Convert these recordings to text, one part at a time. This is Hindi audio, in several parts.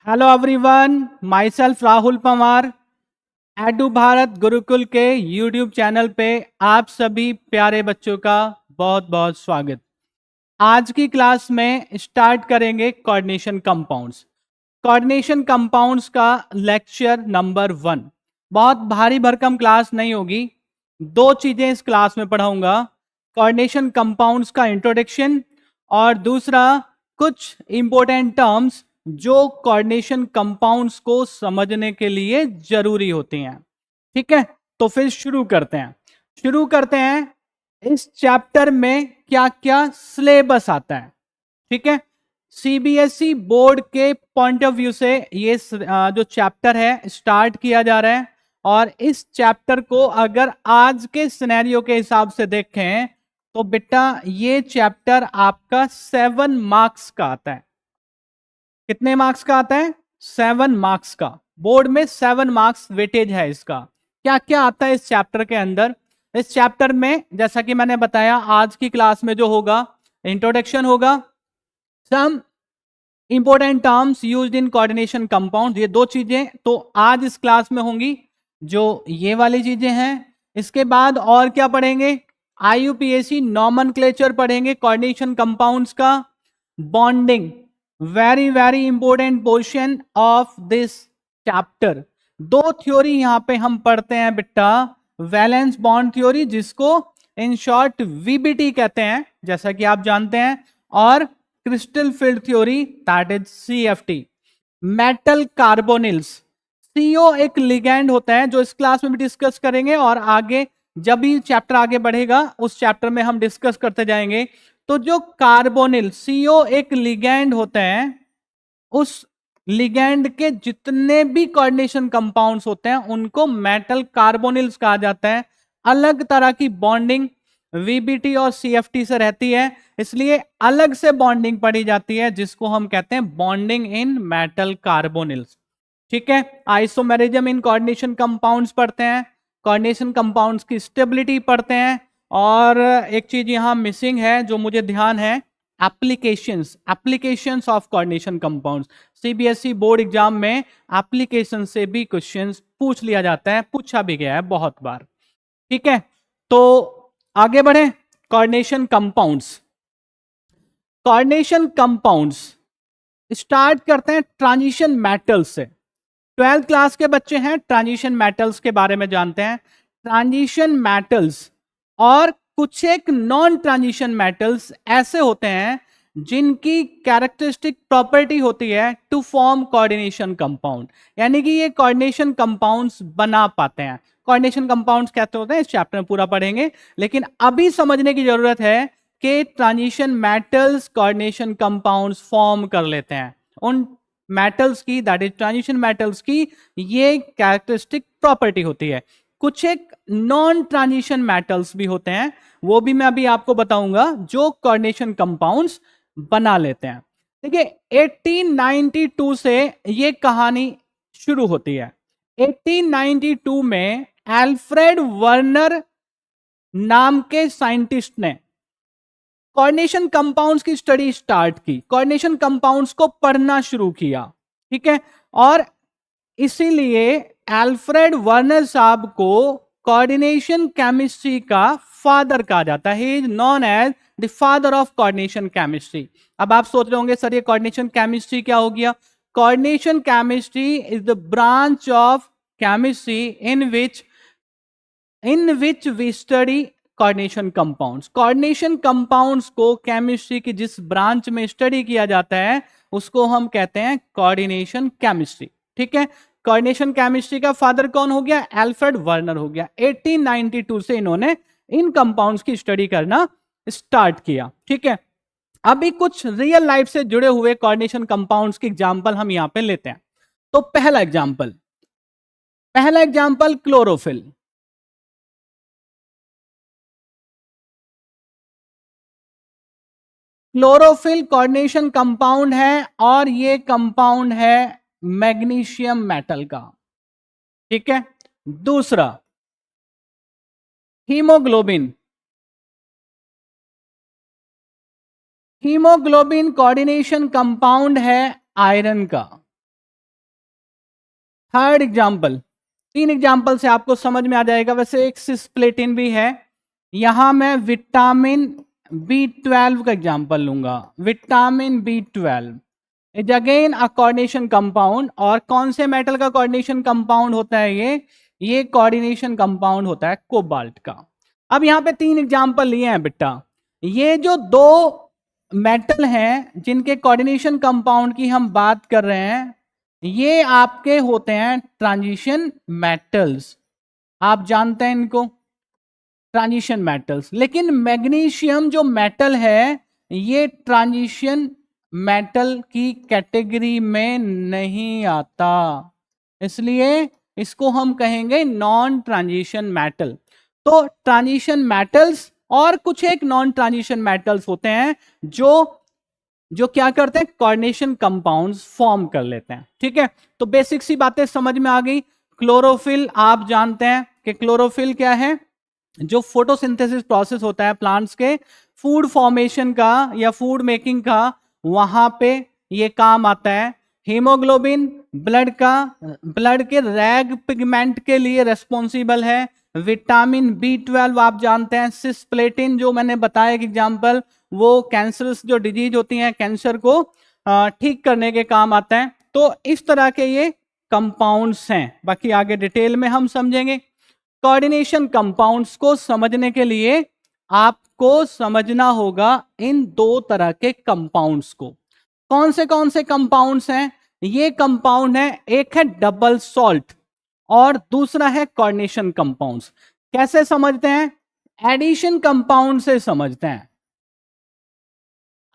Hello everyone, my self Rahul Pawar. Edu Bharat Gurukul के यूट्यूब चैनल पे आप सभी प्यारे बच्चों का बहुत बहुत स्वागत। आज की क्लास में स्टार्ट करेंगे कोऑर्डिनेशन कंपाउंड्स। कोऑर्डिनेशन कंपाउंड्स का लेक्चर नंबर 1 बहुत भारी भरकम क्लास नहीं होगी। दो चीजें इस क्लास में पढ़ाऊंगा, कोऑर्डिनेशन कंपाउंड्स का इंट्रोडक्शन और दूसरा कुछ इंपॉर्टेंट टर्म्स जो कोऑर्डिनेशन कंपाउंड्स को समझने के लिए जरूरी होती हैं। ठीक है, तो फिर शुरू करते हैं इस चैप्टर में क्या क्या सिलेबस आता है। ठीक है, सीबीएसई बोर्ड के पॉइंट ऑफ व्यू से ये जो चैप्टर है स्टार्ट किया जा रहा है। और इस चैप्टर को अगर आज के सिनेरियो के हिसाब से देखें तो बेटा ये चैप्टर आपका 7 मार्क्स का आता है। कितने मार्क्स का आता है? 7 मार्क्स का। बोर्ड में 7 मार्क्स वेटेज है इसका। क्या क्या आता है इस चैप्टर के अंदर? इस चैप्टर में जैसा कि मैंने बताया आज की क्लास में जो होगा, इंट्रोडक्शन होगा, some important terms used in coordination compound, ये दो चीजें तो आज इस क्लास में होंगी जो ये वाली चीजें हैं। इसके बाद और क्या पढ़ेंगे? आईयूपीएसी नॉमेनक्लेचर पढ़ेंगे कोऑर्डिनेशन कंपाउंड्स का। Bonding, very very important portion of this chapter. दो थ्योरी यहां पे हम पढ़ते हैं बेटा, वैलेंस बॉन्ड थ्योरी जिसको इन शॉर्ट वीबीटी कहते हैं जैसा कि आप जानते हैं, और crystal field theory that is CFT. Metal carbonyls, CO एक लिगैंड होता है जो इस क्लास में भी डिस्कस करेंगे और आगे जब भी चैप्टर आगे बढ़ेगा उस चैप्टर में हम डिस्कस करते जाएंगे। तो जो कार्बोनिल, सीओ एक लिगैंड होता है, उस लिगैंड के जितने भी कोऑर्डिनेशन कंपाउंड्स होते हैं उनको मेटल कार्बोनिल्स कहा जाता है। अलग तरह की बॉन्डिंग वीबीटी और सीएफटी से रहती है, इसलिए अलग से बॉन्डिंग पढ़ी जाती है जिसको हम कहते हैं बॉन्डिंग इन मेटल कार्बोनिल्स। ठीक है, आइसोमेरिज्म इन कोऑर्डिनेशन कंपाउंड्स पढ़ते हैं, कोऑर्डिनेशन कंपाउंड्स की स्टेबिलिटी पढ़ते हैं। और एक चीज यहां मिसिंग है जो मुझे ध्यान है, applications of coordination compounds. CBSE board exam में एप्लीकेशन से भी क्वेश्चंस पूछ लिया जाता है, पूछा भी गया है बहुत बार। ठीक है, तो आगे बढ़े। Coordination compounds, coordination compounds start करते हैं ट्रांजिशन मेटल्स से। 12th क्लास के बच्चे हैं, ट्रांजिशन मेटल्स के बारे में जानते हैं। ट्रांजिशन मेटल्स और कुछ एक नॉन ट्रांजिशन मेटल्स ऐसे होते हैं जिनकी कैरेक्टरिस्टिक प्रॉपर्टी होती है टू फॉर्म कोऑर्डिनेशन कंपाउंड, यानी कि ये कोऑर्डिनेशन कंपाउंड्स बना पाते हैं। कोऑर्डिनेशन कंपाउंड्स कहते होते हैं, इस चैप्टर में पूरा पढ़ेंगे, लेकिन अभी समझने की जरूरत है कि transition metals coordination compounds form कर लेते हैं। उन मेटल्स की, दैट इज ट्रांजिशन मेटल्स की, ये कैरेक्टरिस्टिक प्रॉपर्टी होती है। कुछ एक नॉन ट्रांजिशन मेटल्स भी होते हैं, वो भी मैं अभी आपको बताऊंगा, जो कोऑर्डिनेशन कंपाउंड्स बना लेते हैं। देखिए 1892 से ये कहानी शुरू होती है। 1892 में एल्फ्रेड वर्नर नाम के साइंटिस्ट ने कोऑर्डिनेशन कंपाउंड्स की स्टडी स्टार्ट की, कोऑर्डिनेशन कंपाउंड्स को पढ़ना शुरू किया। ठीक है, और इसीलिए एल्फ्रेड वर्नर साहब को कोऑर्डिनेशन केमिस्ट्री का फादर कहा जाता है। He is known as the father of coordination chemistry. अब आप सोच रहे होंगे सर ये कोऑर्डिनेशन केमिस्ट्री क्या हो गया? Coordination chemistry is the branch of chemistry in which we study coordination compounds. Coordination compounds को केमिस्ट्री की जिस ब्रांच में स्टडी किया जाता है उसको हम कहते हैं कोऑर्डिनेशन केमिस्ट्री। ठीक है, कोऑर्डिनेशन केमिस्ट्री का फादर कौन हो गया? एल्फ्रेड वर्नर हो गया। 1892 से इन्होंने इन कंपाउंड्स की स्टडी करना स्टार्ट किया। ठीक है, अभी कुछ रियल लाइफ से जुड़े हुए कोऑर्डिनेशन कंपाउंड्स की एग्जांपल हम यहां पे लेते हैं। तो पहला example chlorophyll. Chlorophyll coordination compound है और ये कंपाउंड है मैग्नीशियम मेटल का। ठीक है, दूसरा हीमोग्लोबिन। हीमोग्लोबिन कोऑर्डिनेशन कंपाउंड है आयरन का। थर्ड एग्जाम्पल, 3 एग्जाम्पल से आपको समझ में आ जाएगा। वैसे एक सिस्प्लेटिन भी है, यहां मैं विटामिन B12 का एग्जाम्पल लूंगा। Vitamin B12 is again a coordination compound. और कौन से मेटल का कोऑर्डिनेशन कंपाउंड होता है ये कोऑर्डिनेशन कंपाउंड होता है कोबाल्ट का। अब यहां पे 3 एग्जाम्पल लिए हैं बेटा। ये जो 2 मेटल हैं जिनके कोऑर्डिनेशन कंपाउंड की हम बात कर रहे हैं, ये आपके होते हैं ट्रांजिशन मेटल्स। आप जानते हैं इनको, ट्रांजिशन मेटल्स। लेकिन मैग्नीशियम जो मेटल है ये ट्रांजिशन मेटल की कैटेगरी में नहीं आता, इसलिए इसको हम कहेंगे नॉन ट्रांजिशन मेटल। तो ट्रांजिशन मेटल्स और कुछ एक नॉन ट्रांजिशन मेटल्स होते हैं जो जो क्या करते हैं, कोऑर्डिनेशन कंपाउंड्स फॉर्म कर लेते हैं। ठीक है, तो बेसिक सी बातें समझ में आ गई। क्लोरोफिल आप जानते हैं कि क्लोरोफिल क्या है, जो फोटोसिंथेसिस प्रोसेस होता है प्लांट्स के फूड फॉर्मेशन का या फूड मेकिंग का, वहां पे ये काम आता है। हीमोग्लोबिन ब्लड के रैग पिगमेंट के लिए रेस्पॉन्सिबल है। विटामिन B12 आप जानते हैं। सिस्प्लेटिन जो मैंने बताया एक एग्जांपल, वो कैंसरस जो डिजीज होती हैं कैंसर को ठीक करने के काम आता है। तो इस तरह के ये कंपाउंड्स हैं, बाकी आगे डिटेल में हम समझेंगे। कोऑर्डिनेशन कंपाउंड्स को समझने के लिए आपको समझना होगा इन 2 तरह के कंपाउंड्स को। कौन से कंपाउंड्स हैं ये? कंपाउंड है, एक है डबल सॉल्ट और दूसरा है कोऑर्डिनेशन कंपाउंड्स। कैसे समझते हैं? एडिशन कंपाउंड से समझते हैं।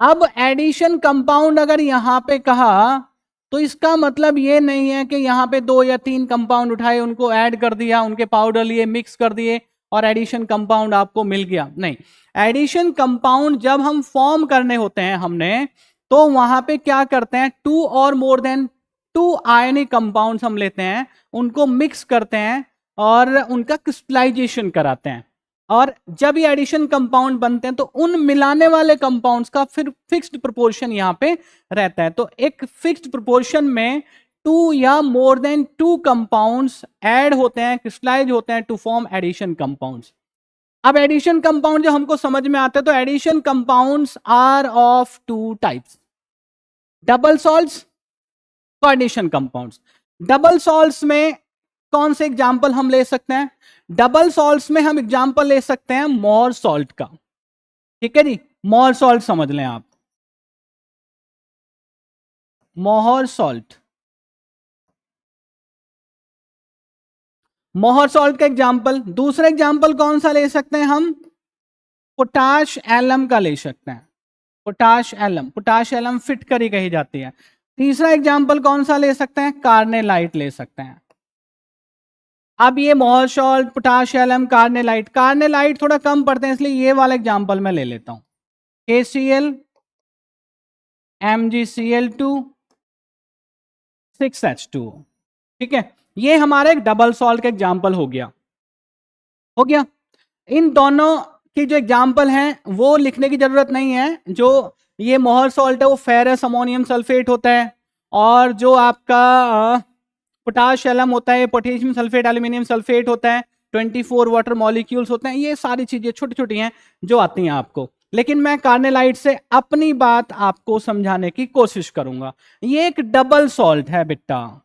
अब एडिशन कंपाउंड अगर यहां पे कहा तो इसका मतलब ये नहीं है कि यहां पे 2 या 3 कंपाउंड उठाए, उनको ऐड कर दिया, उनके पाउडर लिए, मिक्स कर दिए और एडिशन कंपाउंड आपको मिल गया। नहीं, एडिशन कंपाउंड जब हम फॉर्म करने होते हैं हमने, तो वहां पे क्या करते हैं, 2 और मोर देन 2 आयनिक कंपाउंड्स हम लेते हैं, उनको मिक्स करते हैं और उनका क्रिस्टलाइजेशन कराते हैं। और जब ये एडिशन कंपाउंड बनते हैं तो उन मिलाने वाले कंपाउंड्स का फिर फिक्स्ड प्रोपोर्शन यहां पे रहता है। तो एक फिक्स्ड प्रोपोर्शन में 2 या मोर देन 2 कंपाउंड्स ऐड होते हैं, क्रिस्टलाइज होते हैं टू फॉर्म एडिशन कंपाउंड्स। अब एडिशन कंपाउंड जो हमको समझ में आते हैं, तो addition compounds are of 2 types, double salts, coordination compounds. Double salts में कौन से एग्जाम्पल हम ले सकते हैं? डबल सॉल्ट्स में हम एग्जाम्पल ले सकते हैं मोर सॉल्ट का। ठीक है जी, मोर सॉल्ट समझ लें आप, मोहर सॉल्ट। मोहर सॉल्ट का एग्जाम्पल। दूसरा एग्जाम्पल कौन सा ले सकते हैं हम? पोटाश एलम का ले सकते हैं। पोटाश एलम फिटकरी कही जाती है। तीसरा एग्जाम्पल कौन सा ले सकते हैं? कार्नेलाइट ले सकते हैं। अब ये मोहर सॉल्ट, पोटाश एलम, कार्नेलाइट थोड़ा कम पड़ते हैं, इसलिए ये वाला एग्जाम्पल मैं ले लेता हूं। KCl MgCl2 6H2O। ठीक है, ये हमारा एक डबल सॉल्ट का एग्जाम्पल हो गया। इन दोनों की जो एग्जाम्पल हैं वो लिखने की जरूरत नहीं है। जो ये मोहर सॉल्ट है वो फेरस अमोनियम सल्फेट होता है, और जो आपका पोटाश एलम होता है पोटेशियम सल्फेट एल्यूमिनियम सल्फेट होता है। 24 वाटर मॉलिक्यूल्स होते हैं। ये सारी चीजें छोटी छोटी हैं जो आती हैं आपको, लेकिन मैं कार्नेलाइट से अपनी बात आपको समझाने की कोशिश करूंगा। ये एक डबल सॉल्ट है बेटा।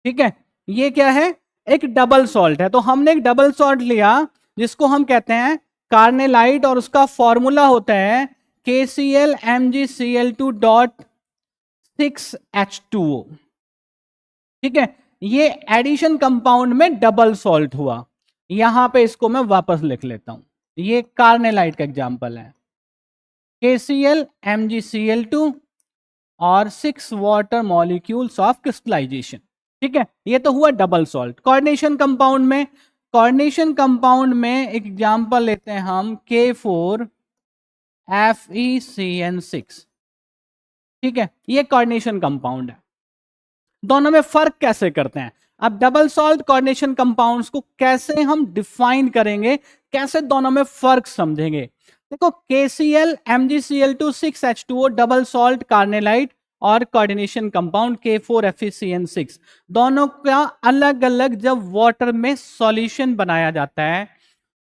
ठीक है, ये क्या है? एक डबल सॉल्ट है। तो हमने एक डबल सॉल्ट लिया जिसको हम कहते हैं कार्नेलाइट, और उसका फॉर्मूला होता है KCl MgCl2.6H2O। ठीक है, ये एडिशन कंपाउंड में डबल सॉल्ट हुआ। यहां पे इसको मैं वापस लिख लेता हूं। ये कार्नेलाइट का एग्जांपल है, KCl MgCl2 और 6 वाटर मॉलिक्यूल्स ऑफ क्रिस्टलाइजेशन। ठीक है, ये तो हुआ डबल सॉल्ट। कोऑर्डिनेशन कंपाउंड में एग्जांपल लेते हैं हम K4FeCN6। ठीक है, ये कोऑर्डिनेशन कंपाउंड है। दोनों में फर्क कैसे करते हैं? अब डबल सॉल्ट कोऑर्डिनेशन कंपाउंड्स को कैसे हम डिफाइन करेंगे, कैसे दोनों में फर्क समझेंगे? देखो, KCl MgCl2 6H2O double salt carnallite और कोऑर्डिनेशन कंपाउंड K4FeCN6, दोनों का अलग अलग जब वाटर में सॉल्यूशन बनाया जाता है,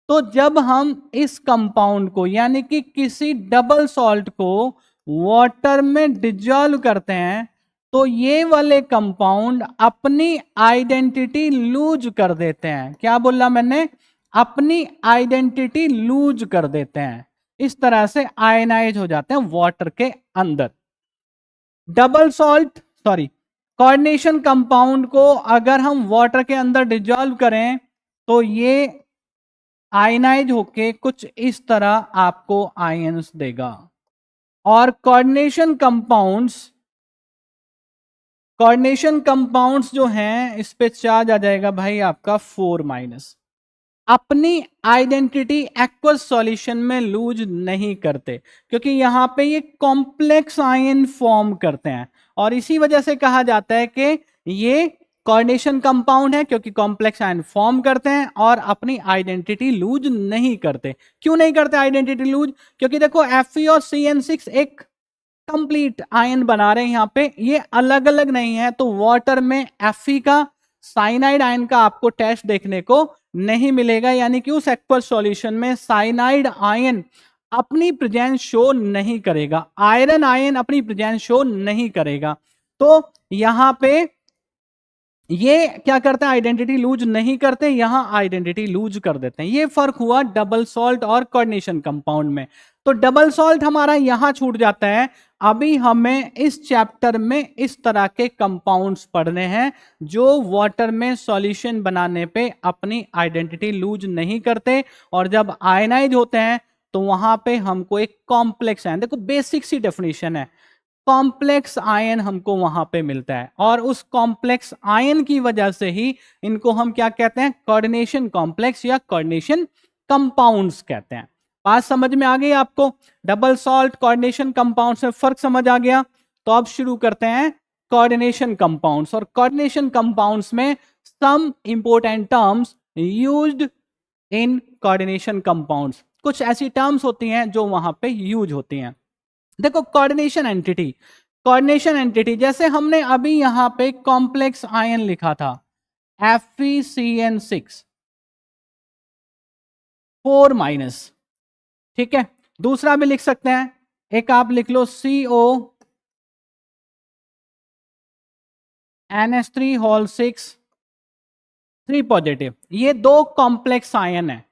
तो जब हम इस कंपाउंड को यानी कि किसी डबल सॉल्ट को वाटर में डिजॉल्व करते हैं, तो ये वाले कंपाउंड अपनी आइडेंटिटी लूज कर देते हैं। क्या बोला मैंने? अपनी आइडेंटिटी लूज कर देते हैं। इस तरह से आयनाइज हो जाते हैं वाटर के अंदर। डबल सॉल्ट कोऑर्डिनेशन कंपाउंड को अगर हम वाटर के अंदर डिजॉल्व करें तो ये आयनाइज होके कुछ इस तरह आपको आयंस देगा। और कोऑर्डिनेशन कंपाउंड्स जो हैं, इस पे चार्ज आ जाएगा भाई आपका 4-। अपनी आइडेंटिटी एक्वस सॉल्यूशन में लूज नहीं करते, क्योंकि यहां पे ये कॉम्प्लेक्स आयन फॉर्म करते हैं, और इसी वजह से कहा जाता है कि ये कोऑर्डिनेशन कंपाउंड है, क्योंकि कॉम्प्लेक्स आयन फॉर्म करते हैं और अपनी आइडेंटिटी लूज नहीं करते। क्यों नहीं करते आइडेंटिटी लूज? क्योंकि देखो Fe और CN6 एक कंप्लीट आयन बना रहे हैं यहां पे, ये अलग अलग नहीं है। तो वाटर में Fe का साइनाइड आयन का आपको टेस्ट देखने को नहीं मिलेगा, यानी कि उस एक्वस सॉल्यूशन में साइनाइड आयन अपनी प्रेजेंस शो नहीं करेगा, आयरन आयन अपनी प्रेजेंस शो नहीं करेगा। तो यहां पे ये क्या करते हैं? आइडेंटिटी लूज नहीं करते, यहां आइडेंटिटी लूज कर देते हैं। ये फर्क हुआ डबल सॉल्ट और कोऑर्डिनेशन कंपाउंड में। तो डबल सॉल्ट हमारा यहां छूट जाता है। अभी हमें इस चैप्टर में इस तरह के कंपाउंड्स पढ़ने हैं जो वाटर में सॉल्यूशन बनाने पे अपनी आइडेंटिटी लूज नहीं करते, और जब आयनाइज होते हैं तो वहां पे हमको एक कॉम्प्लेक्स आयन, देखो बेसिक सी डेफिनेशन है, कॉम्प्लेक्स आयन हमको वहां पे मिलता है, और उस कॉम्प्लेक्स आयन की वजह से ही इनको हम क्या कहते हैं? कोऑर्डिनेशन कॉम्प्लेक्स या कोऑर्डिनेशन कंपाउंड्स कहते हैं। बात समझ में आ गई आपको? डबल सॉल्ट कोऑर्डिनेशन कंपाउंड्स में फर्क समझ आ गया? तो अब शुरू करते हैं कोऑर्डिनेशन कंपाउंड्स। और कोऑर्डिनेशन कंपाउंड्स में some important terms used in coordination compounds, कुछ ऐसी टर्म्स होती हैं जो वहां पे यूज होती हैं। देखो कोऑर्डिनेशन एंटिटी जैसे हमने अभी यहां पे कॉम्प्लेक्स आयन लिखा था FeCN6 4-। ठीक है, दूसरा भी लिख सकते हैं, एक आप लिख लो CONH3 3 ये दो कॉम्प्लेक्स आयन है।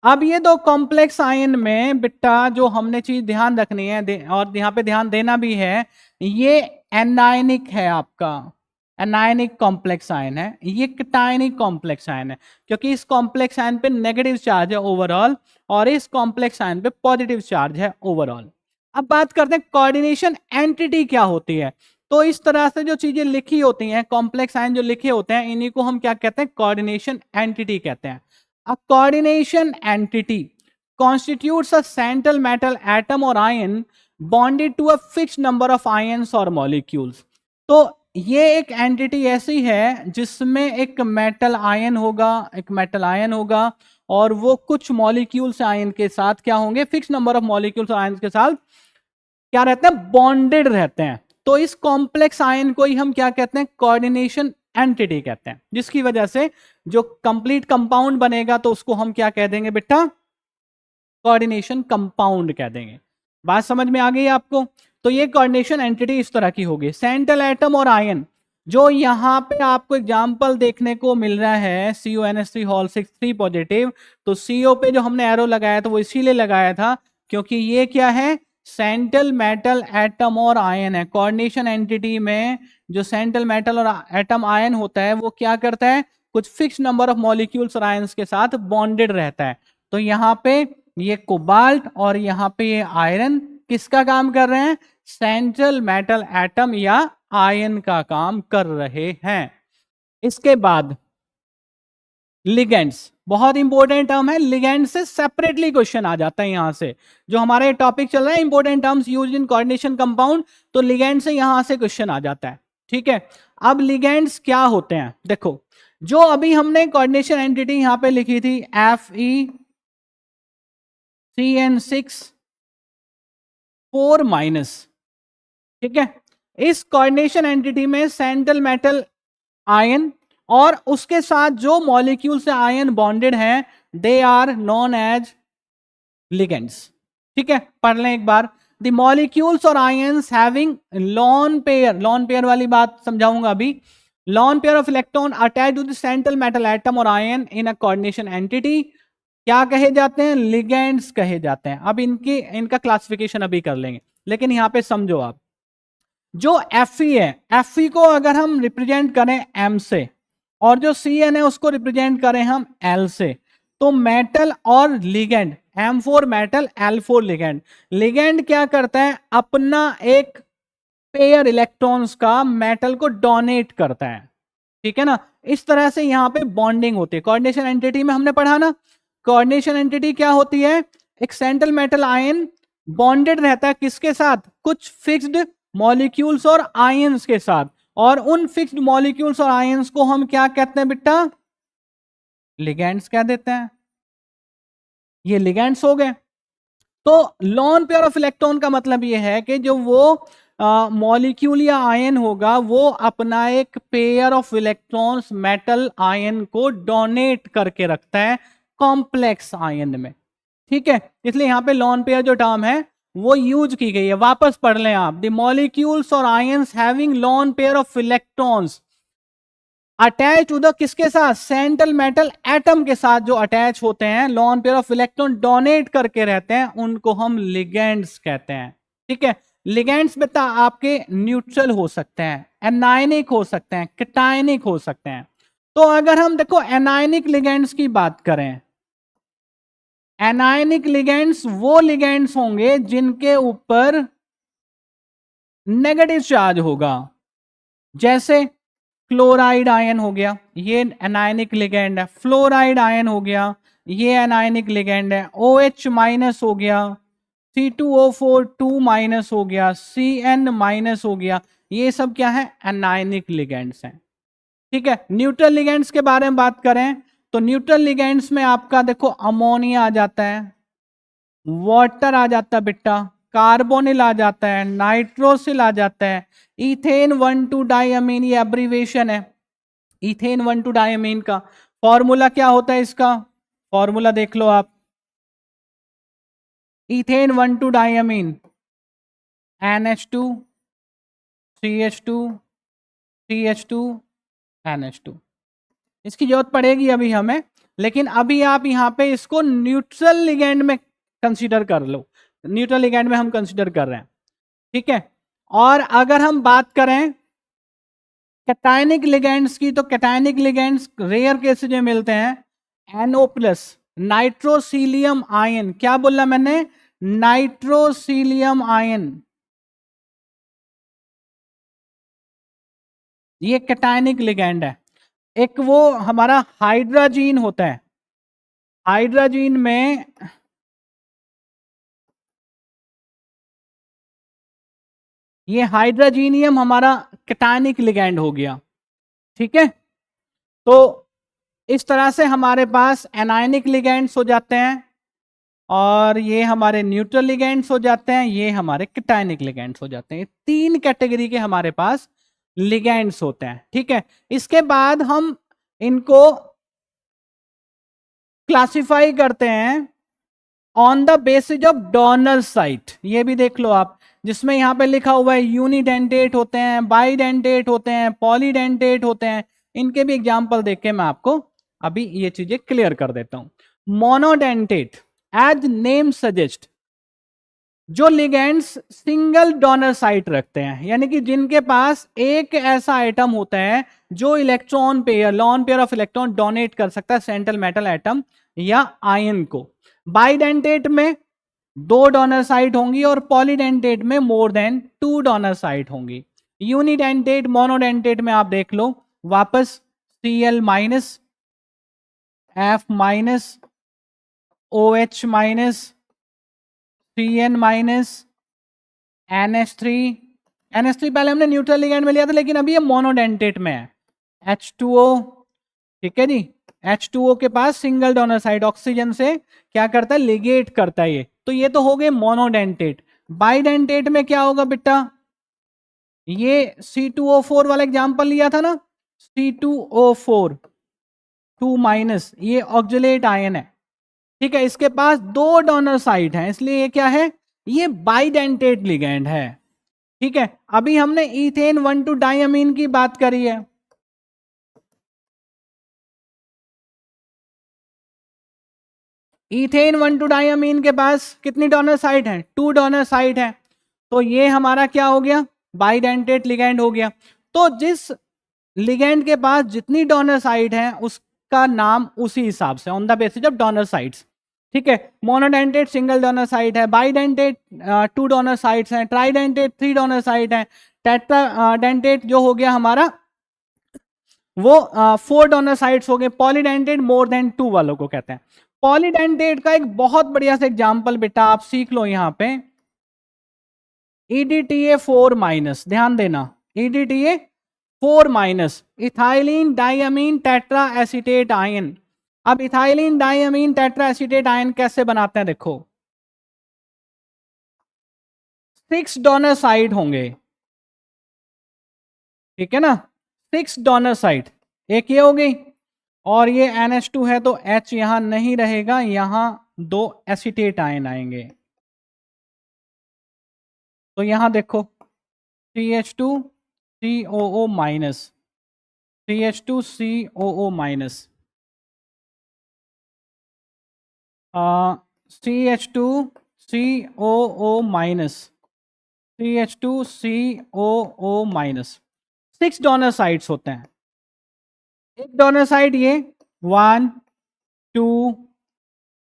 अब ये दो कॉम्प्लेक्स आयन में बेटा जो हमने चीज ध्यान रखनी है और यहाँ पे ध्यान देना भी है, ये एनायनिक है आपका, एनायनिक कॉम्प्लेक्स आयन है, ये कैटायनिक कॉम्प्लेक्स आयन है, क्योंकि इस कॉम्प्लेक्स आयन पे नेगेटिव चार्ज है ओवरऑल और इस कॉम्प्लेक्स आयन पे पॉजिटिव चार्ज है ओवरऑल। अब बात करते हैं कोऑर्डिनेशन एंटिटी क्या होती है। तो इस तरह से जो चीजें लिखी होती हैं, कॉम्प्लेक्स आयन जो लिखे होते हैं, इन्हीं को हम क्या कहते हैं? कोऑर्डिनेशन एंटिटी कहते हैं। A coordination entity constitutes a central metal atom or ion bonded to a fixed number of ions or molecules। तो ये एक एंटिटी ऐसी है जिसमें एक मेटल आयन होगा, और वो कुछ मॉलिक्यूल्स आयन के साथ क्या होंगे? Fix number of molecules ion के साथ क्या रहते हैं? बॉन्डेड रहते हैं। तो इस कॉम्प्लेक्स आयन को ही हम क्या कहते हैं? कोऑर्डिनेशन एंटिटी कहते हैं, जिसकी वजह से जो कंप्लीट कंपाउंड बनेगा तो उसको हम क्या कह देंगे बेटा? कोऑर्डिनेशन कंपाउंड कह देंगे। बात समझ में आ गई आपको? तो ये कोऑर्डिनेशन एंटिटी इस तरह की होगी। सेंट्रल एटम और आयन, जो यहां पे आपको एग्जांपल देखने को मिल रहा है CONH3 3 तो CO पे जो हमने एरो लगाया था वो इसीलिए लगाया था क्योंकि ये क्या है? सेंट्रल मेटल एटम और आयन है। कोऑर्डिनेशन एंटिटी में जो सेंट्रल मेटल और एटम आयन होता है वो क्या करता है? कुछ फिक्स नंबर ऑफ मॉलिक्यूल्स और आयंस के साथ बॉन्डेड रहता है। तो यहाँ पे ये कोबाल्ट और यहाँ पे ये आयरन किसका काम कर रहे हैं? सेंट्रल मेटल एटम या आयन का काम कर रहे हैं। इसके बाद लिगेंड्स, बहुत इंपॉर्टेंट टर्म है। लिगेंड से सेपरेटली क्वेश्चन आ जाता है यहां से, जो हमारे टॉपिक चल रहा है important terms used in coordination compound, तो लिगेंड से यहां से क्वेश्चन आ जाता है। ठीक है, अब लिगेंड्स क्या होते हैं? देखो, जो अभी हमने कोऑर्डिनेशन एंटिटी यहां पे लिखी थी FeCN6 4-। ठीक है, इस कोऑर्डिनेशन एंटिटी में सेंट्रल मेटल आयन और उसके साथ जो मॉलिक्यूल से आयन बॉन्डेड हैं they are known as ligands. ठीक है, पढ़ लें एक बार। द मॉलिक्यूल्स और आयंस हैविंग लॉन पेयर वाली बात समझाऊंगा अभी। Lone pair of electron attach to the central metal atom और ion in a coordination entity क्या कहे जाते हैं? लिगेंड्स कहे जाते हैं। अब इनका क्लासिफिकेशन अभी कर लेंगे, लेकिन यहां पे समझो आप, जो Fe है, Fe को अगर हम रिप्रेजेंट करें M से और जो Cn है उसको रिप्रेजेंट करें हम L से, तो मेटल और ligand, M4 metal L4 ligand. Ligand क्या करता है? अपना एक पेयर इलेक्ट्रॉन्स का मेटल को डोनेट करता है। ठीक है ना, इस तरह से यहां पे बॉन्डिंग होती है। कोऑर्डिनेशन एंटिटी में हमने पढ़ा ना, कोऑर्डिनेशन एंटिटी क्या होती है? एक सेंट्रल मेटल आयन बॉन्डेड रहता है किसके साथ? कुछ फिक्स्ड मॉलिक्यूल्स और आयंस के साथ, और उन फिक्स्ड मॉलिक्यूल्स और आयंस को हम क्या कहते हैं बेटा? लिगेंड्स कह देते हैं। ये लिगेंड्स हो गए। तो लॉन पेयर ऑफ इलेक्ट्रॉन का मतलब ये है कि जो वो मॉलिक्यूल या आयन होगा वो अपना एक pair of electrons metal ion को डोनेट करके रखता है कॉम्प्लेक्स आयन में। ठीक है, इसलिए यहां पे लॉन पेयर जो टर्म है वो यूज की गई है। वापस पढ़ लें आप, द मॉलिक्यूल्स और ions having lone pair of electrons attach to the किसके साथ? सेंट्रल मेटल एटम के साथ जो अटैच होते हैं, lawn pair of electron donate करके रहते हैं, उनको हम लिगेंड्स कहते हैं। ठीक है, लिगेंड्स बेटा आपके न्यूट्रल हो सकते हैं, एनायनिक हो सकते हैं, कैटायनिक हो सकते हैं। तो अगर हम देखो एनायनिक लिगेंड्स की बात करें, एनायनिक लिगेंड्स वो लिगेंड्स होंगे जिनके ऊपर नेगेटिव चार्ज होगा। जैसे क्लोराइड आयन हो गया, ये एनायनिक लिगेंड है। फ्लोराइड आयन हो गया, ये एनायनिक लिगेंड है। OH माइनस हो गया, C2O4 2 माइनस हो गया, Cn माइनस हो गया, ये सब क्या है? एनायनिक लिगेंड्स हैं। ठीक है, न्यूट्रल लिगेंड्स के बारे में बात करें तो न्यूट्रल लिगेंड्स में आपका देखो अमोनिया आ जाता है, वाटर आ जाता है बेटा, कार्बोनिल आ जाता है, नाइट्रोसिल आ जाता है, इथेन 1,2 डाइअमीन, ये एब्रीवेशन है इथेन 1,2 डाइअमीन का। फॉर्मूला क्या होता है इसका? फॉर्मूला देख लो आप, ethane 1,2 डाइअमीन NH2 CH2 CH2 NH2। इसकी जरूरत पड़ेगी अभी हमें, लेकिन अभी आप यहां पे इसको न्यूट्रल लिगेंड में कंसीडर कर लो। न्यूट्रल लिगेंड में हम कंसीडर कर रहे हैं। ठीक है, और अगर हम बात करें कैटायनिक लिगेंड्स की, तो कैटायनिक लिगेंड्स रेयर केसेस में मिलते हैं। NO+, नाइट्रोसीलियम आयन, क्या बोला मैंने? नाइट्रोसीलियम आयन, ये कैटायनिक लिगेंड है। एक वो हमारा हाइड्रोजीन होता है, हाइड्रोजीन में ये हाइड्रोजीनियम हमारा कैटायनिक लिगेंड हो गया। ठीक है, तो इस तरह से हमारे पास एनायनिक लिगेंड्स हो जाते हैं, और ये हमारे न्यूट्रल लिगेंड्स हो जाते हैं, ये हमारे कैटायनिक लिगेंड्स हो जाते हैं। तीन कैटेगरी के हमारे पास लिगेंड्स होते हैं। ठीक है, इसके बाद हम इनको क्लासिफाई करते हैं on the basis of donor site. ये भी देख लो आप, जिसमें यहां पे लिखा हुआ है यूनिडेंटेट होते हैं, बाइडेंटेट होते हैं, पॉलीडेंटेट होते हैं। इनके भी एग्जाम्पल देख के मैं आपको अभी ये चीजें क्लियर कर देता हूं। मोनोडेंटेट, एज नेम सजेस्ट, जो लिगेंड्स सिंगल डोनर साइट रखते हैं, यानी कि जिनके पास एक ऐसा आइटम होता है जो electron pair, lawn pair of electron donate कर सकता है सेंट्रल मेटल एटम या आयन को। बाइडेंटेट में 2 डोनर साइट होंगी और पॉलीडेंटेट में मोर देन 2 डोनर साइट होंगी। यूनिडेंटेट, मोनोडेंटेट में आप देख लो वापस Cl minus, F minus, OH minus, Cn minus, NH3। NH3 पहले हमने न्यूट्रल लिगेंड में लिया था, लेकिन अभी ये मोनोडेंटेट में है। H2O, ठीक है जी, H2O के पास सिंगल डोनर साइट, ऑक्सीजन से क्या करता है? लिगेट करता है ये। तो ये तो हो गए मोनोडेंटेट। बाइडेंटेट में क्या होगा बेटा? ये C2O4 वाला एग्जांपल लिया था ना, C2O4 2 माइनस, ये ऑक्जेलेट आयन है, ठीक है। इसके पास दो डोनर साइट हैं, इसलिए ये क्या है, ये बाइडेंटेट लिगैंड है, ठीक है। अभी हमने इथेन 1,2 डाइअमीन की बात करी है, इथेन 1,2 डाइअमीन के पास कितनी डोनर साइट है, 2 डोनर साइट है, तो ये हमारा क्या हो गया, बाइडेंटेट लिगैंड हो गया। तो जिस लिगैंड के पास जितनी डोनर साइट है उसका नाम उसी हिसाब से, on the basis of donor sites, ठीक है। मोनोडेंटेट सिंगल डोनर साइट है, बाइडेंटेट 2 डोनर साइट्स हैं, ट्राइडेंटेट 3 डोनर साइट है, टेट्राडेंटेट जो हो गया हमारा वो 4 डोनर साइट्स हो गए, पॉलीडेंटेट मोर देन 2 वालों को कहते हैं। पॉलीडेंटेट का एक बहुत बढ़िया सा एग्जांपल बेटा आप सीख लो यहां पे, EDTA4 माइनस, ध्यान देना, EDTA4 minus, ethylene diamine tetra acetate ion. अब ethylene diamine tetra acetate ion कैसे बनाते हैं, देखो 6 डोनर साइट होंगे, ठीक है ना, 6 डोनर साइट, एक ये हो गई, और ये NH2 है तो H यहां नहीं रहेगा, यहां 2 एसीटेट आयन आएंगे। तो यहां देखो CH2 COO minus, CH2 COO minus, CH2 COO minus, CH2 COO minus, 6 donor sites होते हैं। एक डोनर साइट ये 1 2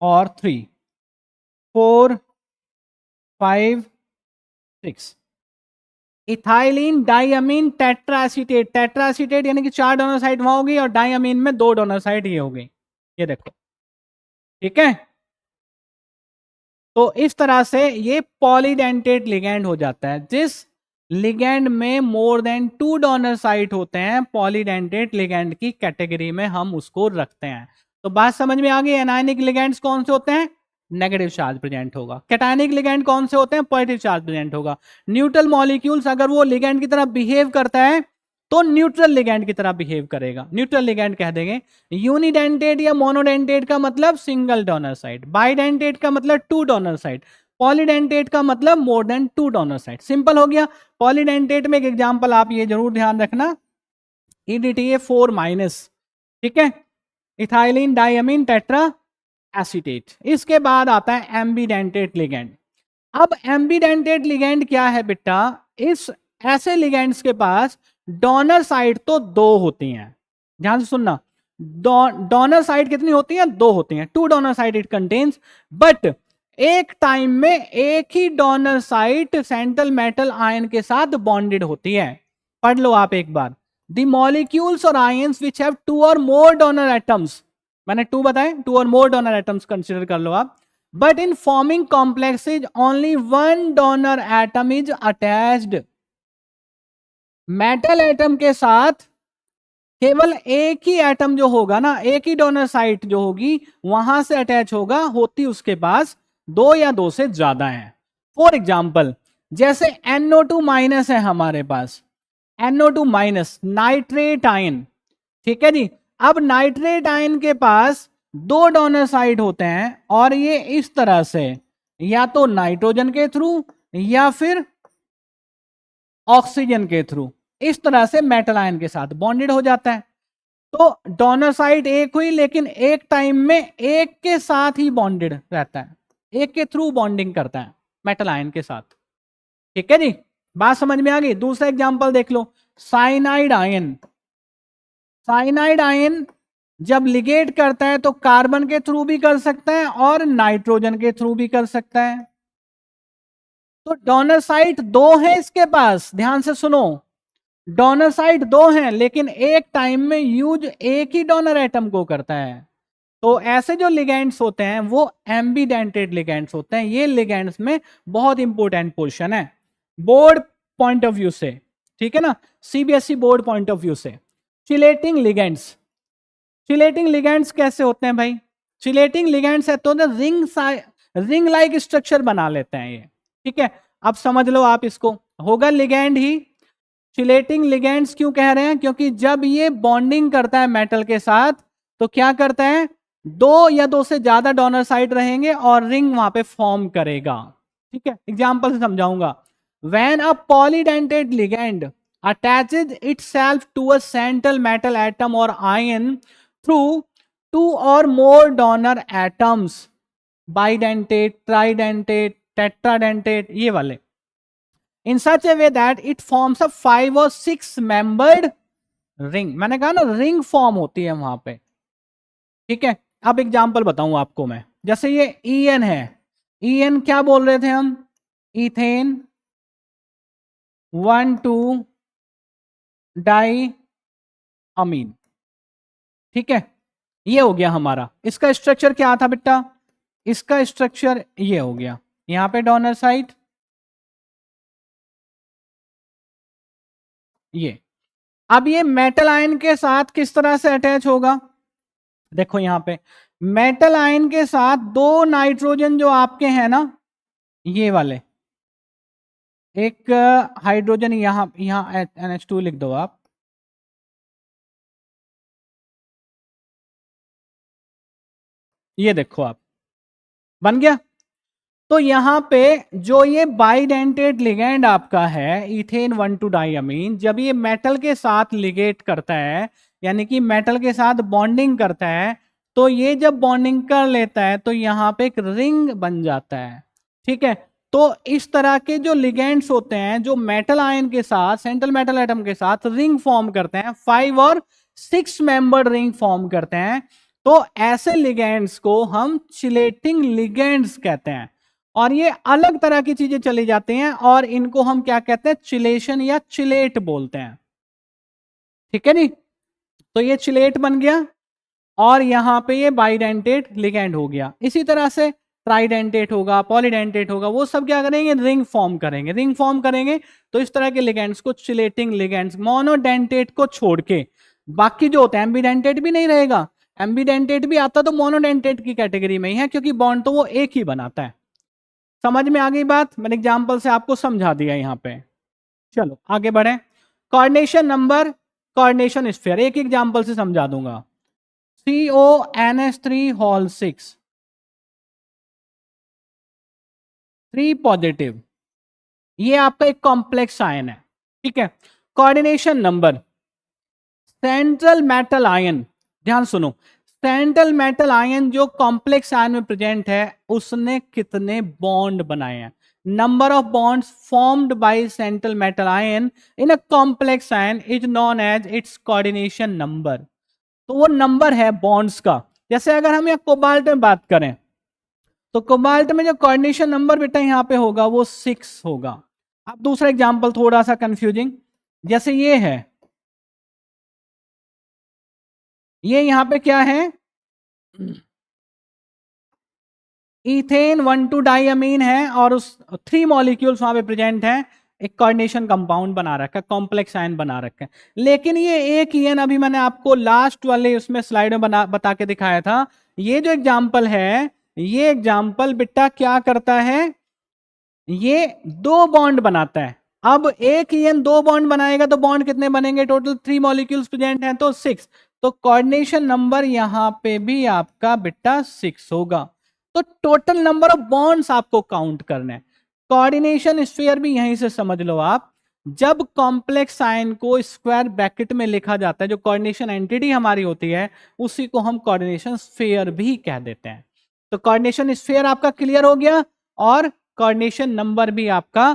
और 3 4 5 6, इथाइलिन डाइअमीन टेट्राएसीटेट, टेट्राएसीटेट यानी कि 4 डोनर साइट वहां होगी और डाइअमीन में 2 डोनर साइट ये हो गई, ये देखो, ठीक है। तो इस तरह से ये पॉलीडेंटेट लिगैंड हो जाता है, जिस लिगैंड में मोर देन 2 डोनर साइट होते हैं, पॉलीडेंटेट लिगैंड की कैटेगरी में हम उसको रखते हैं। तो बात समझ में आ गई, एनायनिक लिगैंड्स कौन से होते हैं, नेगेटिव चार्ज प्रेजेंट होगा, कैटायनिक लिगैंड कौन से होते हैं, पॉजिटिव चार्ज प्रेजेंट होगा। न्यूट्रल मॉलिक्यूल्स अगर वो लिगैंड की तरह बिहेव करता है तो न्यूट्रल लिगैंड की तरह बिहेव करेगा, न्यूट्रल लिगैंड कह देंगे। यूनिडेंटेट या मोनोडेंटेट का मतलब सिंगल डोनर साइट, बाइडेंटेट का मतलब 2 डोनर साइट, पॉलीडेंटेट का मतलब more than 2 donor site. Simple हो गया। पॉलीडेंटेट में एक एग्जांपल आप ये जरूर ध्यान रखना, EDTA4 माइनस, ठीक है, इथाइलिन डाइअमीन टेट्रा एसीटेट। इसके बाद आता है एम्बीडेंटेट लिगैंड। अब एम्बीडेंटेट लिगैंड क्या है बेटा, इस ऐसे लिगैंड्स के पास डोनर साइट तो 2 होती हैं, ध्यान से सुनना, डोनर साइट कितनी होती हैं, 2 होती हैं, 2 donor site it contains, but एक टाइम में एक ही donor site central metal ion के साथ बॉन्डेड होती है। पढ़ लो आप एक बार, द मॉलिक्यूल्स और आयंस विच हैव 2 और मोर डोनर एटम्स, मैंने 2 बताए, 2 और मोर डोनर एटम्स कंसीडर कर लो आप, but in forming complexes only one donor atom is attached। Metal atom के साथ केवल एक ही एटम जो होगा ना, एक ही डोनर साइट जो होगी वहां से अटैच होगा, होती उसके पास 2 या 2 से ज्यादा है। फॉर एग्जाम्पल जैसे NO2 माइनस है हमारे पास, NO2 माइनस नाइट्रेट आयन, ठीक है जी। अब नाइट्रेट आयन के पास 2 डोनर साइट होते हैं और ये इस तरह से या तो नाइट्रोजन के थ्रू या फिर ऑक्सीजन के थ्रू इस तरह से मेटल आयन के साथ बॉन्डेड हो जाता है। तो डोनर साइट एक हुई, लेकिन एक टाइम में एक के साथ ही बॉन्डेड रहता है, एक के थ्रू बॉन्डिंग करता है मेटल आयन के साथ, ठीक है जी। बात समझ में आ गई। दूसरा एग्जांपल देख लो, साइनाइड आयन। साइनाइड आयन जब लिगेट करता है तो कार्बन के थ्रू भी कर सकता है और नाइट्रोजन के थ्रू भी कर सकता है। तो डोनर साइट 2 है इसके पास, ध्यान से सुनो, डोनर साइट 2 हैं लेकिन एक टाइम में यूज एक ही डोनर एटम को करता है। तो ऐसे जो लिगेंड्स होते हैं वो एम्बीडेंटेड लिगेंड्स होते हैं। ये लिगेंड्स में बहुत इंपॉर्टेंट पोर्शन है बोर्ड पॉइंट ऑफ व्यू से, ठीक है ना, CBSE board point of view से। चिलेटिंग लिगेंड्स, चिलेटिंग लिगेंड्स कैसे होते हैं भाई, चिलेटिंग लिगेंड्स है तो रिंग लाइक स्ट्रक्चर बना लेते हैं ये, ठीक है। अब समझ लो आप इसको, होगा लिगेंड ही चिलेटिंग लिगेंड्स क्यों कह रहे हैं? क्योंकि जब ये बॉन्डिंग करता है मेटल के साथ तो क्या करता है, दो या दो से ज्यादा डोनर साइट रहेंगे और रिंग वहां पे फॉर्म करेगा। ठीक है, एग्जांपल से समझाऊंगा। When a polydentate ligand attaches itself to a central metal atom और आयन थ्रू टू और more donor atoms, bidentate, tridentate, tetradentate, ये वाले, in such a way that it forms a 5 or 6 membered ring। मैंने कहा ना रिंग फॉर्म होती है वहां पे। ठीक है, अब एग्जांपल बताऊं आपको मैं, जैसे ये ईएन है, ईएन क्या बोल रहे थे हम, इथेन 1,2 डाई अमीन। ठीक है, ये हो गया हमारा। इसका स्ट्रक्चर क्या था बेटा, इसका स्ट्रक्चर ये हो गया, यहां पे डोनर साइट, ये। अब ये मेटल आयन के साथ किस तरह से अटैच होगा, देखो यहां पे मेटल आयन के साथ दो नाइट्रोजन जो आपके हैं ना, ये वाले, एक हाइड्रोजन, यहां यहां NH2 लिख दो आप, ये देखो आप, बन गया। तो यहां पे जो ये बाइडेंटेड लिगेंड आपका है इथेन 1,2 डाइअमीन, जब ये मेटल के साथ लिगेट करता है, यानी कि मेटल के साथ बॉन्डिंग करता है, तो ये जब बॉन्डिंग कर लेता है तो यहां पे एक रिंग बन जाता है। ठीक है, तो इस तरह के जो लिगेंड्स होते हैं जो मेटल आयन के साथ, सेंट्रल मेटल एटम के साथ रिंग फॉर्म करते हैं, 5 और 6 मेंबर्ड रिंग फॉर्म करते हैं, तो ऐसे लिगेंड्स को हम चिलेटिंग लिगेंड्स कहते हैं। और ये अलग तरह की चीजें चली जाती हैं और इनको हम क्या कहते हैं, चिलेशन या चिलेट बोलते हैं। ठीक है नी, तो ये चिलेट बन गया और यहां पे ये बाइडेंटेट लिगेंड हो गया। इसी तरह से ट्राइडेंटेट होगा, पॉलीडेंटेट होगा, वो सब क्या करेंगे, रिंग फॉर्म करेंगे। रिंग फॉर्म करेंगे तो इस तरह के लिगेंड्स को चिलेटिंग लिगेंड्स, मोनोडेंटेट को छोड़ के बाकी जो होते हैं, एम्बीडेंटेट भी नहीं रहेगा, एम्बीडेंटेट भी आता तो मोनोडेंटेट की कैटेगरी में ही है, क्योंकि बॉन्ड तो वो एक ही बनाता है। समझ में आ गई बात, मैंने एग्जाम्पल से आपको समझा दिया यहां पे। चलो आगे बढ़े, कोऑर्डिनेशन नंबर, कोऑर्डिनेशन स्फीयर, एक एग्जाम्पल से समझा दूंगा। CONH3 होल 6 3 पॉजिटिव, ये आपका एक कॉम्प्लेक्स आयन है। ठीक है, coordination number, central metal ion, ध्यान सुनो, सेंट्रल मेटल आयन जो कॉम्प्लेक्स आयन में प्रेजेंट है उसने कितने बॉन्ड बनाए हैं, number of bonds formed by central metal ion in a complex ion is known as its coordination number. तो वो नंबर है बॉन्ड्स का। जैसे अगर हम यहाँ कोबाल्ट में बात करें तो कोबाल्ट में जो कोऑर्डिनेशन नंबर बेटा यहाँ पे होगा वो 6 होगा। अब दूसरा एग्जांपल थोड़ा सा कंफ्यूजिंग, जैसे ये है, ये यहां पे क्या है, इथेन 1,2 डाइअमीन है और उस 3 मॉलिक्यूल्स वहां पे प्रेजेंट हैं, एक कोऑर्डिनेशन कंपाउंड बना रखा है, कॉम्प्लेक्स आयन बना रखा है। लेकिन ये एक ईएन अभी मैंने आपको लास्ट वाले उसमें स्लाइड में बता के दिखाया था, ये जो एग्जांपल है, ये एग्जांपल बेटा क्या करता है, ये 2 बॉन्ड बनाता है। अब एक ईएन 2 बॉन्ड बनाएगा तो बॉन्ड कितने बनेंगे, टोटल 3 मॉलिक्यूल्स प्रेजेंट हैं तो 6, तो कोऑर्डिनेशन नंबर यहां पे भी आपका बेटा 6 होगा। तो टोटल नंबर ऑफ बॉन्ड्स आपको काउंट करना है। कोऑर्डिनेशन स्फीयर भी यहीं से समझ लो आप, जब कॉम्प्लेक्स आयन को स्क्वायर ब्रैकेट में लिखा जाता है, जो कोऑर्डिनेशन एंटिटी हमारी होती है उसी को हम कोऑर्डिनेशन स्फीयर भी कह देते हैं। तो कोऑर्डिनेशन स्फीयर आपका क्लियर हो गया और कोऑर्डिनेशन नंबर भी आपका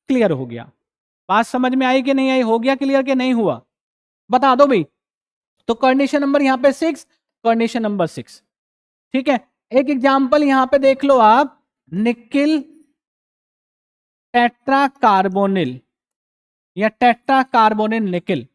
क्लियर हो गया। बात समझ में आई कि नहीं आई, हो गया क्लियर कि नहीं हुआ, बता दो भाई। तो कोऑर्डिनेशन नंबर यहां पे 6, कोऑर्डिनेशन नंबर 6। ठीक है, एक एग्जांपल यहां पे देख लो आप, निकिल टेट्रा कार्बोनिल या टेट्रा कार्बोनिल निकिल।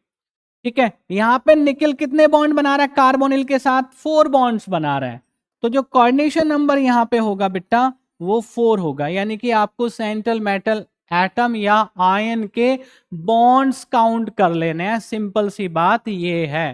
ठीक है, यहां पे निकिल कितने बॉन्ड बना रहा है कार्बोनिल के साथ, 4 बॉन्ड्स बना रहा है। तो जो कोऑर्डिनेशन नंबर यहां पे होगा बेटा वो 4 होगा, यानी कि आपको सेंट्रल मेटल एटम या आयन के बॉन्ड्स काउंट कर लेने हैं, सिंपल सी बात ये है।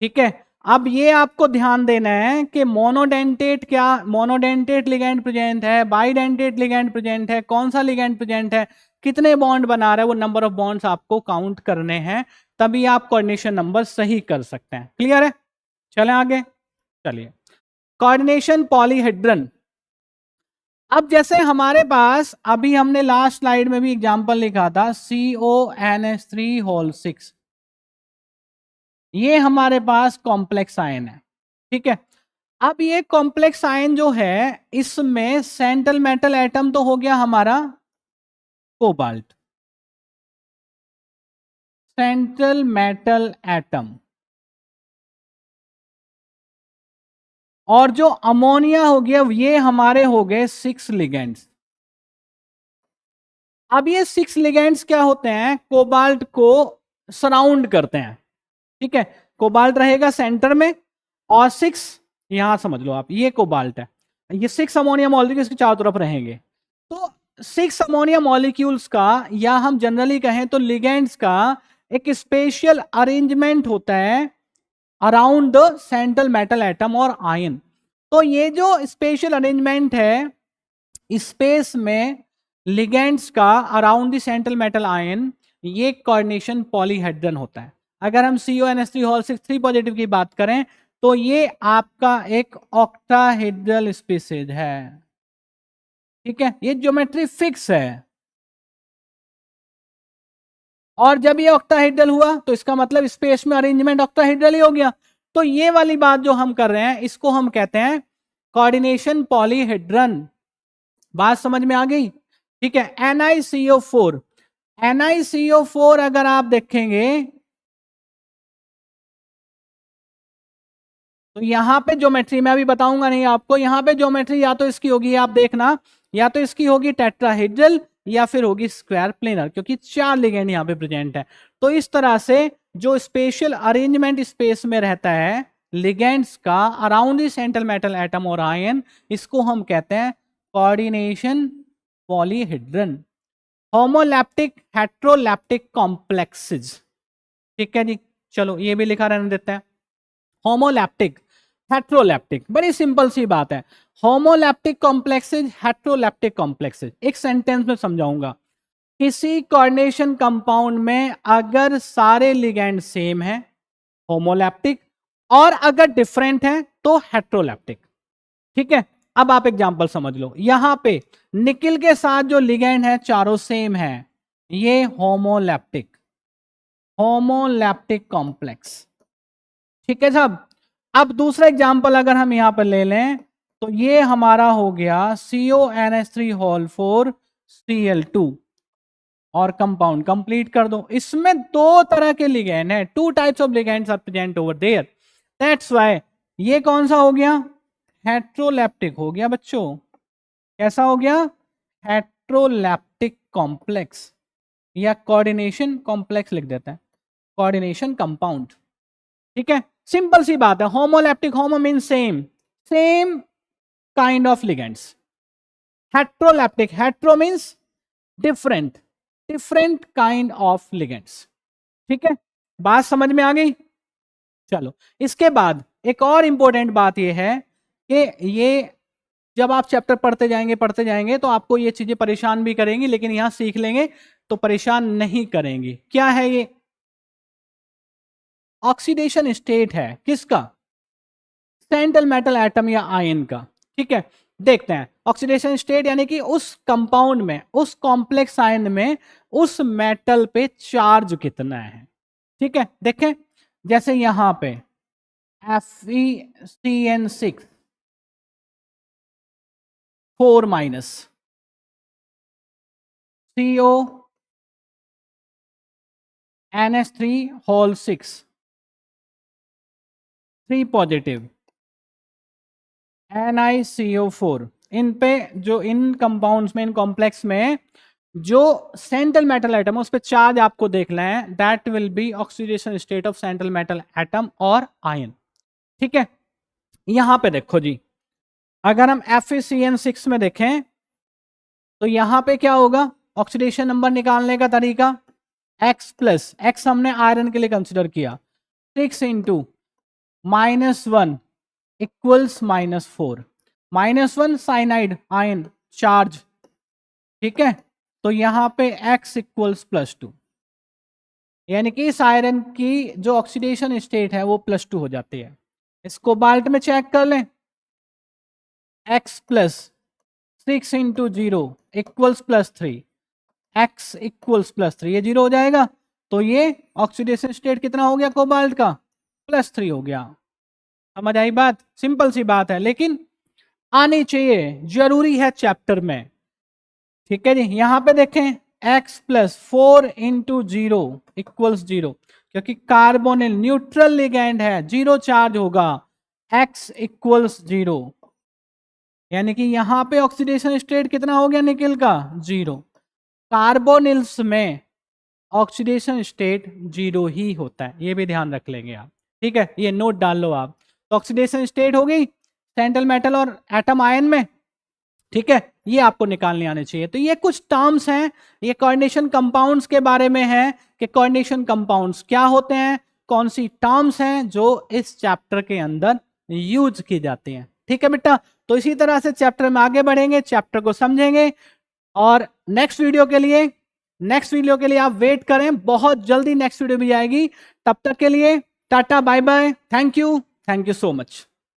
ठीक है, अब ये आपको ध्यान देना है कि मोनोडेंटेट, क्या मोनोडेंटेट लिगेंड प्रेजेंट है, बाइडेंटेट लिगेंड प्रेजेंट है, कौन सा लिगेंड प्रेजेंट है, कितने बॉन्ड बना रहा है, वो नंबर ऑफ बॉन्ड्स आपको काउंट करने हैं, तभी आप कोऑर्डिनेशन नंबर सही कर सकते हैं। क्लियर है? चलें आगे। चलिए, कोऑर्डिनेशन पॉलीहेड्रन। अब जैसे हमारे पास अभी हमने लास्ट स्लाइड में भी एग्जांपल लिखा था CONH3 होल 6, ये हमारे पास कॉम्प्लेक्स आयन है। ठीक है, अब ये कॉम्प्लेक्स आयन जो है, इसमें सेंट्रल मेटल एटम तो हो गया हमारा कोबाल्ट, सेंट्रल मेटल एटम, और जो अमोनिया हो गया ये हमारे हो गए 6 लिगेंड्स। अब ये 6 लिगेंड्स क्या होते हैं, कोबाल्ट को सराउंड करते हैं। ठीक है, कोबाल्ट रहेगा सेंटर में और 6 यहां समझ लो आप, ये कोबाल्ट है, ये 6 अमोनिया मॉलिक्यूल्स इसके चारों तरफ रहेंगे। तो 6 अमोनिया मॉलिक्यूल्स का, या हम जनरली कहें तो लिगेंड्स का एक स्पेशल अरेंजमेंट होता है around the central metal atom और आयन। तो ये जो स्पेशल अरेंजमेंट है स्पेस में लिगेंड्स का around the central metal ion, ये कोऑर्डिनेशन पॉलीहेड्रन होता है। अगर हम CONH3 होल 6 3 पॉजिटिव की बात करें तो ये आपका एक ऑक्टाहेड्रल स्पीसीज है। ठीक है, ये ज्योमेट्री फिक्स है, और जब ये ऑक्टाहेड्रल हुआ तो इसका मतलब स्पेस में अरेंजमेंट ऑक्टाहेड्रल ही हो गया। तो ये वाली बात जो हम कर रहे हैं इसको हम कहते हैं कोऑर्डिनेशन पॉलीहेड्रन। बात समझ में आ गई? ठीक है, NiCO4, NiCO4 अगर आप देखेंगे तो यहां पे ज्योमेट्री मैं अभी बताऊंगा नहीं आपको, यहां पे ज्योमेट्री या तो इसकी होगी, आप देखना, या तो इसकी होगी टेट्राहेड्रल या फिर होगी स्क्वायर प्लेनर, क्योंकि 4 लिगेंड यहां पे प्रेजेंट है। तो इस तरह से जो स्पेशल अरेंजमेंट स्पेस में रहता है लिगेंड्स का around the central metal atom और आयन, इसको हम कहते हैं coordination polyhedron. Homoleptic heteroleptic complexes. ठीक है जी, चलो ये भी लिखा रहने देते हैं। होमोलैप्टिक हेट्रोलैप्टिक, बड़ी सिंपल सी बात है। होमोलैप्टिक कॉम्प्लेक्सेज, हेट्रोलैप्टिक कॉम्प्लेक्सेज, एक सेंटेंस में समझाऊंगा। किसी कोऑर्डिनेशन कंपाउंड में अगर सारे लिगेंड सेम है होमोलैप्टिक, और अगर डिफरेंट है तो हेट्रोलैप्टिक। ठीक है, अब आप एग्जांपल समझ लो, यहां पे निकिल के साथ जो लिगेंड है चारों सेम है, ये होमोलैप्टिक, होमोलैप्टिक कॉम्प्लेक्स। ठीक है साहब, अब दूसरा एग्जांपल अगर हम यहां पर ले लें तो ये हमारा हो गया CONH3 होल 4 Cl2, और कंपाउंड कंप्लीट कर दो। इसमें दो तरह के लिगेंड है, 2 types of ligands are present over there, that's why ये कौन सा हो गया, हेट्रोलैप्टिक हो गया बच्चों। कैसा हो गया, हेट्रोलैप्टिक कॉम्प्लेक्स, या कोऑर्डिनेशन कॉम्प्लेक्स लिख देता है, कोऑर्डिनेशन कंपाउंड। ठीक है, सिंपल सी बात है। Homoleptic, homo mean same, same kind of ligands. Heteroleptic, hetero means different, different kind of ligands. ठीक है, बात समझ में आ गई? चलो, इसके बाद एक और इंपॉर्टेंट बात यह है कि ये जब आप चैप्टर पढ़ते जाएंगे तो आपको ये चीजें परेशान भी करेंगी, लेकिन यहां सीख लेंगे तो परेशान नहीं करेंगी। क्या है ये? ऑक्सीडेशन स्टेट है किसका, सेंट्रल मेटल एटम या आयन का। ठीक है, देखते हैं ऑक्सीडेशन स्टेट यानी कि उस कंपाउंड में, उस कॉम्प्लेक्स आयन में उस मेटल पे चार्ज कितना है। ठीक है, देखें जैसे यहां पे FeCN6 4 minus, CONH3 whole 6 3 positive, NiCO4, इन पे जो इन कंपाउंड्स में, इन कॉम्प्लेक्स में जो सेंट्रल मेटल एटम है उस पे चार्ज आपको देखना है, that will be oxidation state of central metal atom और आयन। ठीक है, यहां पे देखो जी, अगर हम FeCN6 में देखें तो यहां पे क्या होगा, ऑक्सीडेशन नंबर निकालने का तरीका X प्लस, X हमने आयरन के लिए कंसिडर किया, 6 into -1 equals -4, -1 cyanide ion charge. ठीक है, तो यहां पे x इक्वल्स +2, यानी कि इस आयरन की जो ऑक्सीडेशन स्टेट है वो +2 हो जाती है। इस कोबाल्ट में चेक कर लें, x plus 6 into 0 equals +3, x equals +3, ये 0 हो जाएगा। तो ये ऑक्सीडेशन स्टेट कितना हो गया कोबाल्ट का? +3 हो गया। समझ आई बात? सिंपल सी बात है, लेकिन आनी चाहिए, जरूरी है चैप्टर में। ठीक है जी, यहां पे देखें x प्लस 4 इंटू 0 इक्वल्स 0, क्योंकि कार्बोनिल न्यूट्रल लिगैंड है, 0 चार्ज होगा, x इक्वल्स 0, यानी कि यहां पे ऑक्सीडेशन स्टेट कितना हो गया निकेल का? 0। कार्बोनिल्स में ऑक्सीडेशन स्टेट 0 ही होता है, ये भी ध्यान रख लेंगे आप। ठीक है, ये नोट डाल लो आप। तो ऑक्सीडेशन स्टेट हो गई सेंट्रल मेटल और एटम आयन में। ठीक है, ये आपको निकालने आने चाहिए। तो ये कुछ टर्म्स हैं, ये कोऑर्डिनेशन कंपाउंड्स के बारे में है कि कोऑर्डिनेशन कंपाउंड्स क्या होते हैं, कौन सी टर्म्स हैं जो इस चैप्टर के अंदर यूज की जाती हैं। ठीक है बेटा, तो इसी तरह से चैप्टर में आगे बढ़ेंगे, चैप्टर को समझेंगे, और नेक्स्ट वीडियो के लिए आप वेट करें, बहुत जल्दी नेक्स्ट वीडियो भी आएगी। तब तक के लिए tata bye bye, thank you so much.